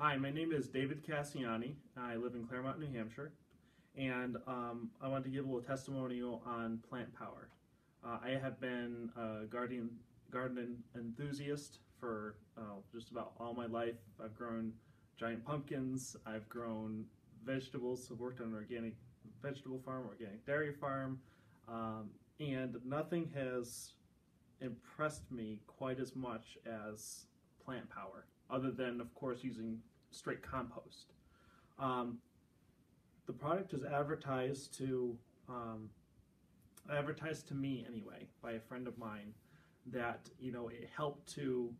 Hi, my name is David Casciani. I live in Claremont, New Hampshire, and I want to give a little testimonial on plant power. I have been a garden enthusiast for just about all my life. I've grown giant pumpkins, I've grown vegetables, so worked on an organic vegetable farm, organic dairy farm, and nothing has impressed me quite as much as plant power, other than, of course, using straight compost. The product is advertised to me anyway by a friend of mine that it helped to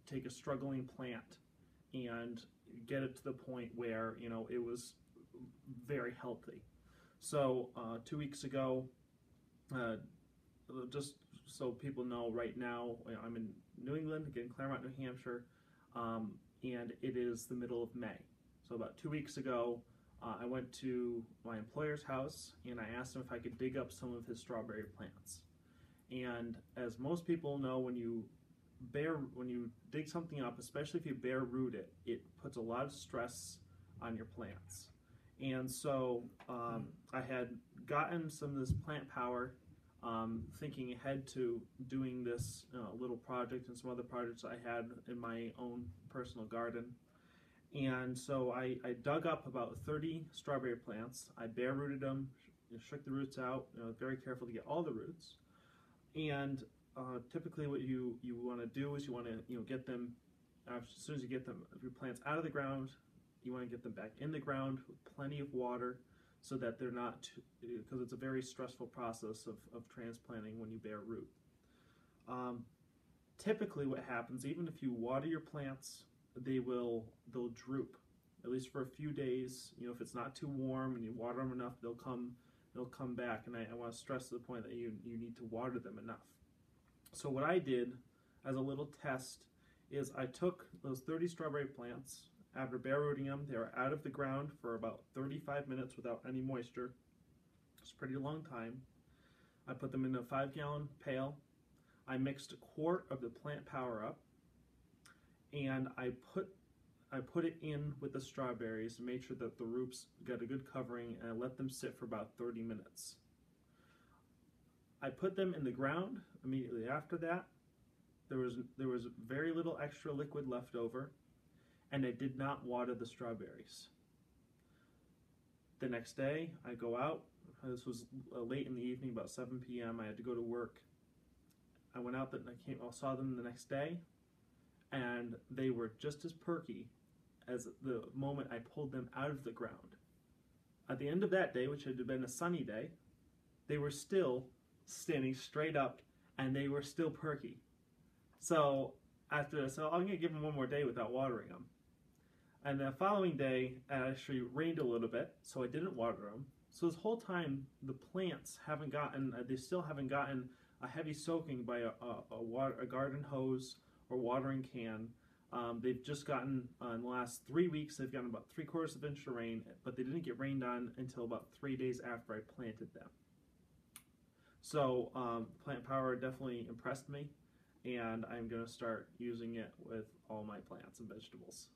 take a struggling plant and get it to the point where it was very healthy. So 2 weeks ago, just so people know, right now I'm in New England, again Claremont, New Hampshire, and it is the middle of May. So about 2 weeks ago, I went to my employer's house and I asked him if I could dig up some of his strawberry plants. And as most people know, when you dig something up, especially if you bare root it, it puts a lot of stress on your plants. And so I had gotten some of this plant power, thinking ahead to doing this little project and some other projects I had in my own personal garden. And so I dug up about 30 strawberry plants. I bare rooted them, shook the roots out, very careful to get all the roots. And typically what you want to do is you want to get them, as soon as you get them, your plants out of the ground, you want to get them back in the ground with plenty of water, so that they're not, because it's a very stressful process of transplanting when you bare root. Typically what happens, even if you water your plants, they'll droop, at least for a few days. If it's not too warm and you water them enough, they'll come back. And I want to stress to the point that you need to water them enough. So what I did as a little test is I took those 30 strawberry plants. After bare rooting them, they were out of the ground for about 35 minutes without any moisture. It's a pretty long time. I put them in a 5-gallon pail. I mixed a quart of the plant power up, and I put it in with the strawberries and made sure that the roots got a good covering, and I let them sit for about 30 minutes. I put them in the ground immediately after that. There was very little extra liquid left over, and I did not water the strawberries. The next day, I go out. This was late in the evening, about 7 p.m. I had to go to work. I went out, I saw them the next day, and they were just as perky as the moment I pulled them out of the ground. At the end of that day, which had been a sunny day, they were still standing straight up, and they were still perky. So I'm going to give them one more day without watering them. And the following day, it actually rained a little bit, so I didn't water them. So this whole time, the plants they still haven't gotten a heavy soaking by a garden hose or watering can. They've just gotten, in the last 3 weeks, they've gotten about 3/4 of an inch of rain, but they didn't get rained on until about 3 days after I planted them. So plant power definitely impressed me, and I'm going to start using it with all my plants and vegetables.